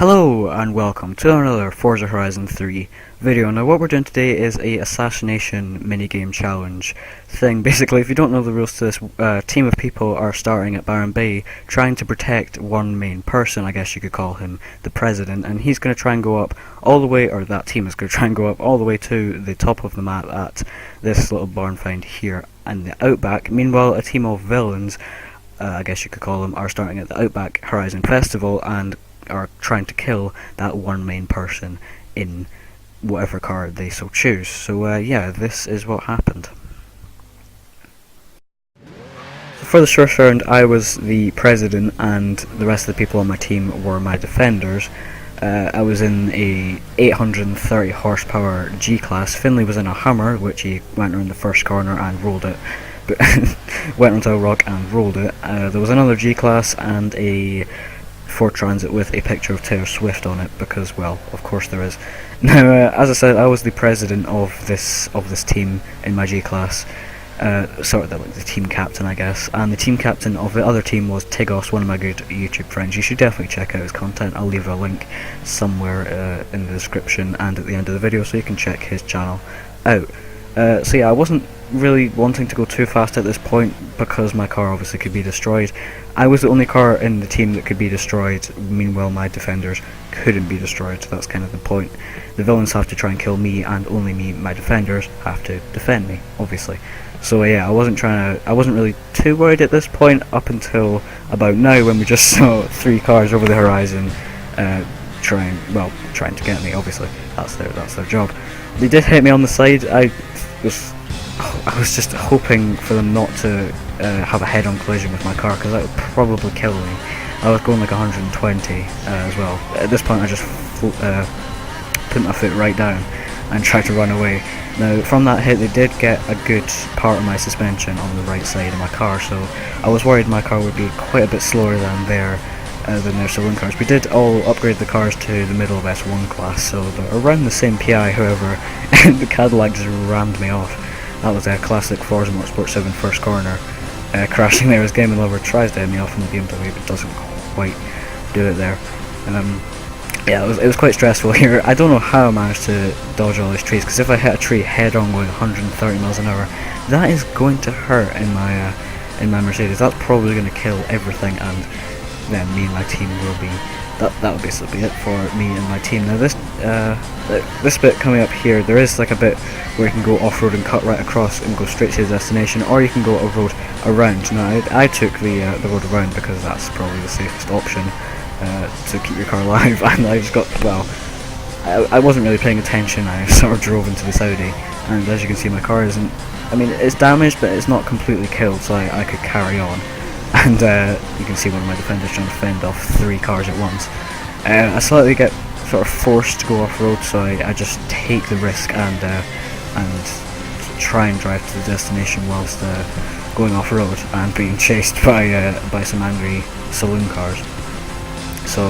Hello and welcome to another Forza Horizon 3 video. Now what we're doing today is a Assassination minigame challenge thing. Basically, if you don't know the rules to this, team of people are starting at Byron Bay trying to protect one main person, I guess you could call him the president, and he's going to try and go up all the way, or that team is going to try and go up all the way to the top of the map at this little barn find here in the Outback. Meanwhile, a team of villains, I guess you could call them, are starting at the Outback Horizon Festival and are trying to kill that one main person in whatever car they so choose. So yeah, this is what happened. So for the first round, I was the president and the rest of the people on my team were my defenders. I was in a 830 horsepower G-Class. Finley was in a Hummer, which he went around the first corner and rolled it. Went onto a rock and rolled it. There was another G-Class and a Ford Transit with a picture of Taylor Swift on it, because, well, of course there is. Now, as I said, I was the president of this team in my G-Class, sort of the team captain, I guess, and the team captain of the other team was Tigos, one of my good YouTube friends. You should definitely check out his content. I'll leave a link somewhere in the description and at the end of the video so you can check his channel out. So yeah, I wasn't really wanting to go too fast at this point because my car obviously could be destroyed. I was the only car in the team that could be destroyed, meanwhile my defenders couldn't be destroyed, so that's kind of the point. The villains have to try and kill me, and only me, my defenders, have to defend me, obviously. So yeah, I wasn't really too worried at this point up until about now, when we just saw three cars over the horizon trying to get me. Obviously, that's their job. They did hit me on the side. I was just hoping for them not to have a head-on collision with my car, because that would probably kill me. I was going like 120 as well. At this point I just put my foot right down and tried to run away. Now from that hit they did get a good part of my suspension on the right side of my car, so I was worried my car would be quite a bit slower than their saloon cars. We did all upgrade the cars to the middle of S1 class, so they're around the same PI, however the Cadillac just rammed me off. That was a classic Forza Motorsport 7 first corner. Crashing there as Game & Lover tries to hit me off in the BMW, but doesn't quite do it there. Yeah, it was quite stressful here. I don't know how I managed to dodge all these trees, because if I hit a tree head on going 130 miles an hour, that is going to hurt in my Mercedes. That's probably going to kill everything, and then me and my team will be. That'll basically be it for me and my team. Now this bit coming up here, there is like a bit where you can go off-road and cut right across and go straight to your destination, or you can go a road around. Now I took the road around because that's probably the safest option to keep your car alive, and I just got, well, I wasn't really paying attention. I sort of drove into the Saudi, and as you can see my car isn't, I mean it's damaged but it's not completely killed, so I could carry on. And you can see one of my defenders trying to fend off three cars at once. I slightly get sort of forced to go off-road, so I just take the risk and try and drive to the destination whilst going off-road and being chased by some angry saloon cars. So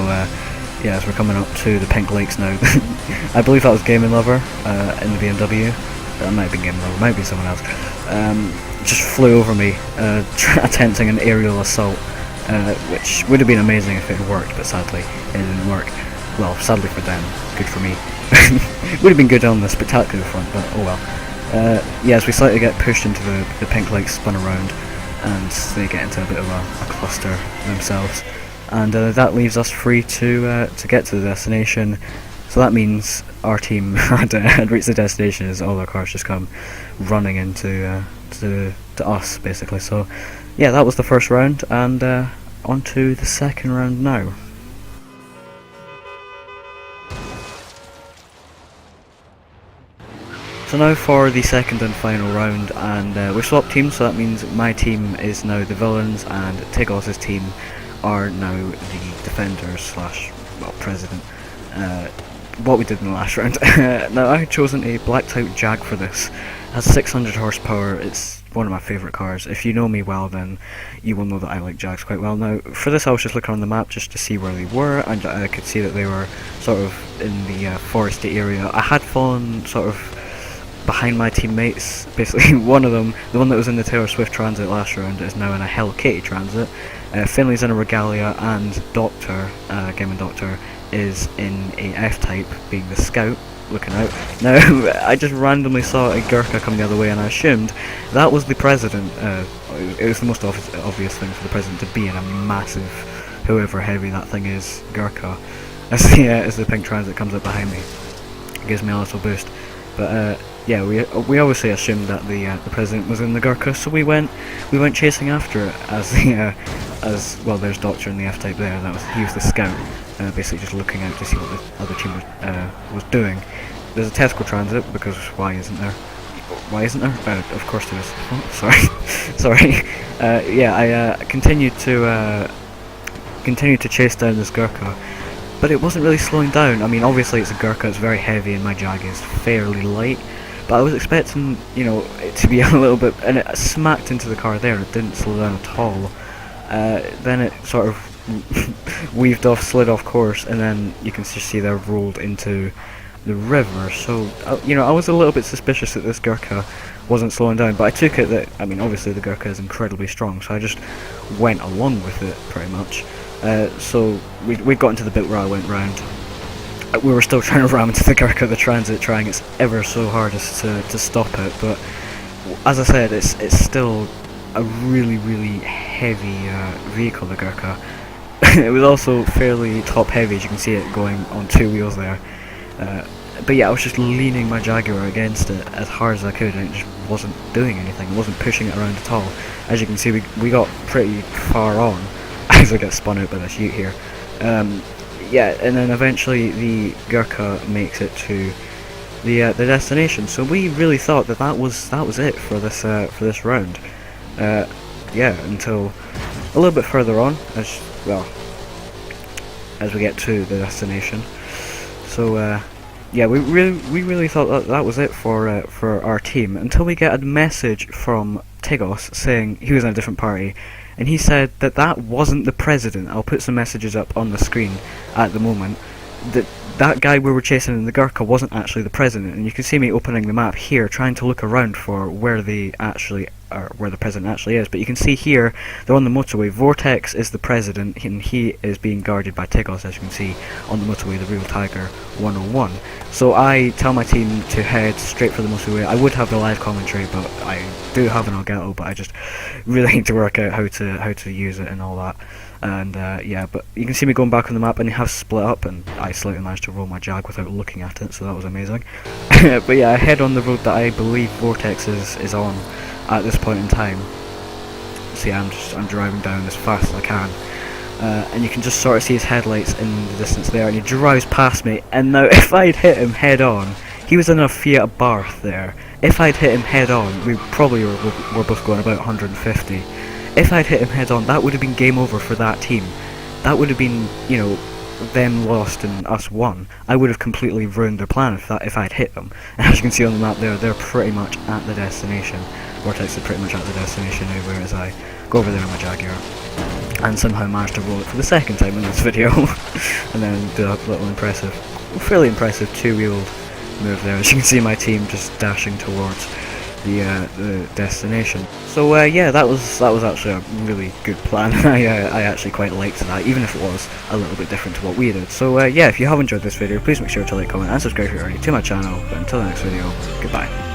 yeah, as we're coming up to the Pink Lakes now, I believe that was Game & Lover in the BMW. That might have been Game & Lover, might be someone else. Just flew over me, attempting an aerial assault, which would have been amazing if it had worked, but sadly it didn't work. Well, sadly for them, good for me. Would have been good on the spectacular front, but oh well. Yes, we slightly get pushed into the Pink Lakes, spun around, and they get into a bit of a cluster themselves. And that leaves us free to get to the destination. So that means our team had reached the destination as all our cars just come running into to us, basically. So yeah, that was the first round, and on to the second round now. So now for the second and final round, and we swapped teams, so that means my team is now the villains and Tigos' team are now the defenders slash, well, president. What we did in the last round. Now I had chosen a blacked out Jag for this. It has 600 horsepower, it's one of my favourite cars. If you know me well, then you will know that I like Jags quite well. Now for this I was just looking on the map just to see where they were, and I could see that they were sort of in the foresty area. I had fallen sort of behind my teammates. Basically one of them, the one that was in the Taylor Swift Transit last round, is now in a Hello Kitty Transit. Finley's in a Regalia, and Doctor, Game and Doctor, is in a F-Type, being the Scout, looking out. Now, I just randomly saw a Gurkha come the other way, and I assumed that was the President. It was the most obvious thing for the President to be in a massive, whoever heavy that thing is, Gurkha. As the pink transit comes up behind me, it gives me a little boost. But yeah, we obviously assumed that the President was in the Gurkha, so we went chasing after it as well. There's Doctor in the F-Type there. He was the Scout, basically just looking out to see what the other team was doing. There's a Tesco Transit, because why isn't there? Why isn't there? Of course there is. Oh, sorry. Yeah, I continued to chase down this Gurkha, but it wasn't really slowing down. I mean, obviously it's a Gurkha, it's very heavy, and my Jag is fairly light. But I was expecting, it to be a little bit, and it smacked into the car there. It didn't slow down at all. Then it sort of weaved off, slid off course, and then you can just see there rolled into the river. So, I was a little bit suspicious that this Gurkha wasn't slowing down, but I took it that, I mean, obviously the Gurkha is incredibly strong, so I just went along with it, pretty much. So, we got into the bit where I went round. We were still trying to ram into the Gurkha, the Transit, trying its ever so hardest to stop it, but as I said, it's still a really, really heavy vehicle, the Gurkha. It was also fairly top heavy, as you can see it going on two wheels there. But yeah, I was just leaning my Jaguar against it as hard as I could, and it just wasn't doing anything. It wasn't pushing it around at all. As you can see, we got pretty far on as I get spun out by this ute here. Yeah, and then eventually the Gurkha makes it to the destination. So we really thought that was it for this round. Yeah, until a little bit further on, as we get to the destination. So yeah, we really thought that was it for our team, until we get a message from Tigos saying he was in a different party, and he said that wasn't the President. I'll put some messages up on the screen at the moment. That guy we were chasing in the Gurkha wasn't actually the President, and you can see me opening the map here, trying to look around for where the President actually is. But you can see here, they're on the motorway. Vortex is the President, and he is being guarded by Tigos, as you can see on the motorway, the Real Tiger 101. So I tell my team to head straight for the motorway. I would have the live commentary, but I do have an Elgato, but I just really need to work out how to use it and all that. And yeah, but you can see me going back on the map, and they have split up, and I slightly managed to roll my Jag without looking at it, so that was amazing. But yeah, I head on the road that I believe Vortex is on at this point in time. See, I'm driving down as fast as I can, and you can just sort of see his headlights in the distance there, and he drives past me. And now, if I'd hit him head on, he was in a Fiat Barth there. If I'd hit him head on, we probably were both going about 150. If I'd hit him head on, that would have been game over for that team. That would have been, them lost and us won. I would have completely ruined their plan if I'd hit them. And as you can see on the map there, they're pretty much at the destination. Vortex is pretty much at the destination now, whereas I go over there in my Jaguar and somehow managed to roll it for the second time in this video, and then do a little fairly impressive two-wheeled move there. As you can see, my team just dashing towards the destination. So yeah, that was actually a really good plan. I actually quite liked that, even if it was a little bit different to what we did. So yeah, if you have enjoyed this video, please make sure to like, comment and subscribe if you're already to my channel. But until the next video, goodbye.